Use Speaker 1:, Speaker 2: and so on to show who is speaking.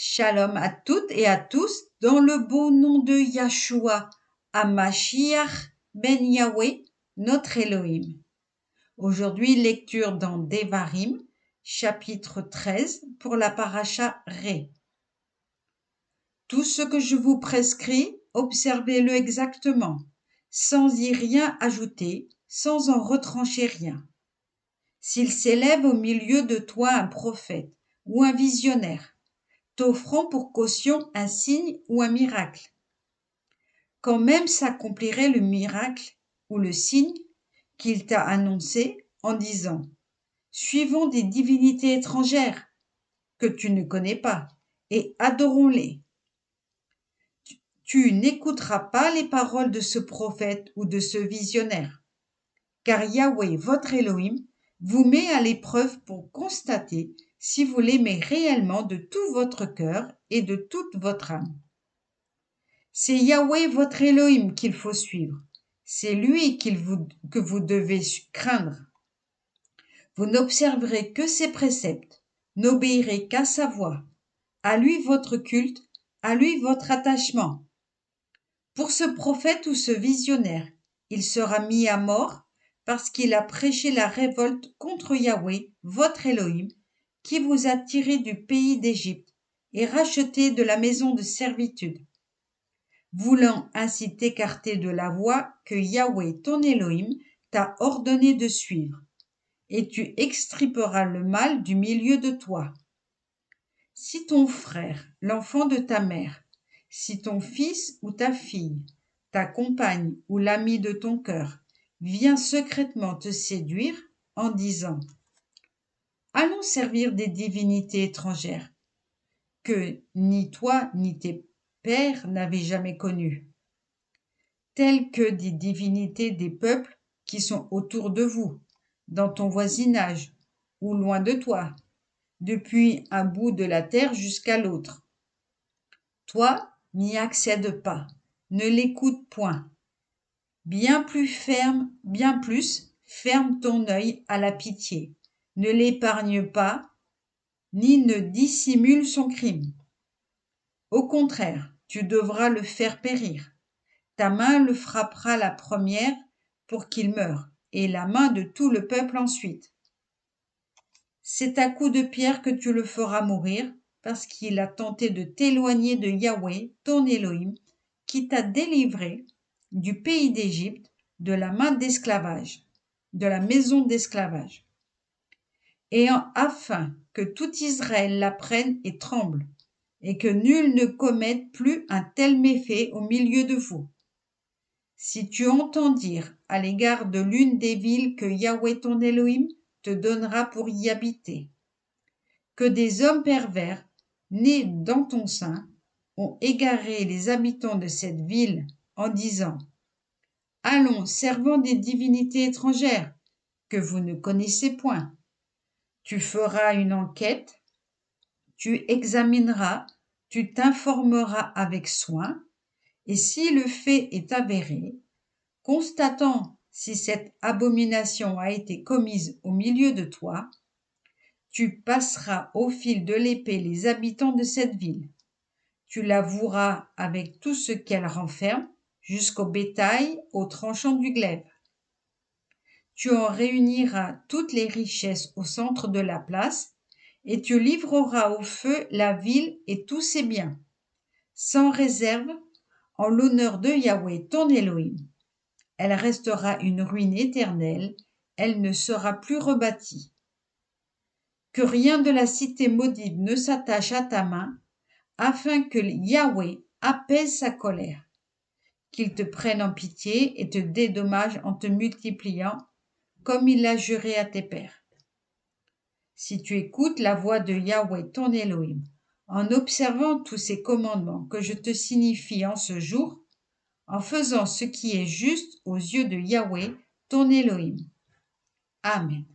Speaker 1: Shalom à toutes et à tous, dans le beau nom de Yahshua, HaMashiach ben Yahweh, notre Elohim. Aujourd'hui, lecture dans Devarim, chapitre 13, pour la paracha Ré. Tout ce que je vous prescris, observez-le exactement, sans y rien ajouter, sans en retrancher rien. S'il s'élève au milieu de toi un prophète ou un visionnaire, t'offrant pour caution un signe ou un miracle, quand même s'accomplirait le miracle ou le signe qu'il t'a annoncé en disant « Suivons des divinités étrangères que tu ne connais pas et adorons-les ». Tu n'écouteras pas les paroles de ce prophète ou de ce visionnaire, car Yahweh, votre Elohim, vous met à l'épreuve pour constater si vous l'aimez réellement de tout votre cœur et de toute votre âme. C'est Yahweh votre Elohim qu'il faut suivre. C'est lui que vous devez craindre. Vous n'observerez que ses préceptes, n'obéirez qu'à sa voix. À lui votre culte, à lui votre attachement. Pour ce prophète ou ce visionnaire, il sera mis à mort parce qu'il a prêché la révolte contre Yahweh, votre Elohim, qui vous a tiré du pays d'Égypte et racheté de la maison de servitude, voulant ainsi t'écarter de la voie que Yahweh, ton Elohim, t'a ordonné de suivre, et tu extirperas le mal du milieu de toi. Si ton frère, l'enfant de ta mère, si ton fils ou ta fille, ta compagne ou l'ami de ton cœur, vient secrètement te séduire en disant « Allons servir des divinités étrangères, que ni toi ni tes pères n'avaient jamais connues, telles que des divinités des peuples qui sont autour de vous, dans ton voisinage ou loin de toi, depuis un bout de la terre jusqu'à l'autre. Toi, n'y accède pas, ne l'écoute point. Bien plus ferme ton œil à la pitié. Ne l'épargne pas, ni ne dissimule son crime. Au contraire, tu devras le faire périr. Ta main le frappera la première pour qu'il meure, et la main de tout le peuple ensuite. C'est à coups de pierre que tu le feras mourir, parce qu'il a tenté de t'éloigner de Yahweh, ton Elohim, qui t'a délivré du pays d'Égypte, de la main d'esclavage, de la maison d'esclavage. Et afin que tout Israël l'apprenne et tremble, et que nul ne commette plus un tel méfait au milieu de vous. Si tu entends dire à l'égard de l'une des villes que Yahweh ton Elohim te donnera pour y habiter, que des hommes pervers, nés dans ton sein, ont égaré les habitants de cette ville en disant « Allons, servons des divinités étrangères, que vous ne connaissez point. » Tu feras une enquête, tu examineras, tu t'informeras avec soin, et si le fait est avéré, constatant si cette abomination a été commise au milieu de toi, tu passeras au fil de l'épée les habitants de cette ville. Tu l'avoueras avec tout ce qu'elle renferme, jusqu'au bétail, aux tranchants du glaive. Tu en réuniras toutes les richesses au centre de la place, et tu livreras au feu la ville et tous ses biens, sans réserve, en l'honneur de Yahweh ton Elohim. Elle restera une ruine éternelle, elle ne sera plus rebâtie. Que rien de la cité maudite ne s'attache à ta main, afin que Yahweh apaise sa colère, qu'il te prenne en pitié et te dédommage en te multipliant, comme il l'a juré à tes pères. Si tu écoutes la voix de Yahweh ton Elohim, en observant tous ces commandements que je te signifie en ce jour, en faisant ce qui est juste aux yeux de Yahweh ton Elohim. Amen.